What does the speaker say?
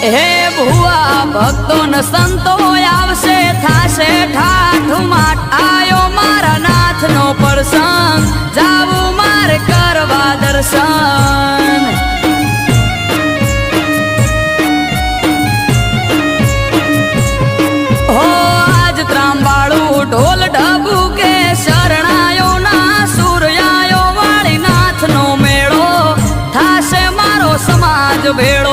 હે ભુવા ભક્તો ને સંતો આવશે થાશે ઠાઠુમાટ આયો મારા નાથ નો પ્રસંગ જાવું મારે કરવા દર્શન હો આજ ત્રાંબાળું ઢોલ ઢબુ કે શરણાયો ના સૂર્યાયો વાળી નાથ નો મેળો થાશે મારો સમાજ ભેળો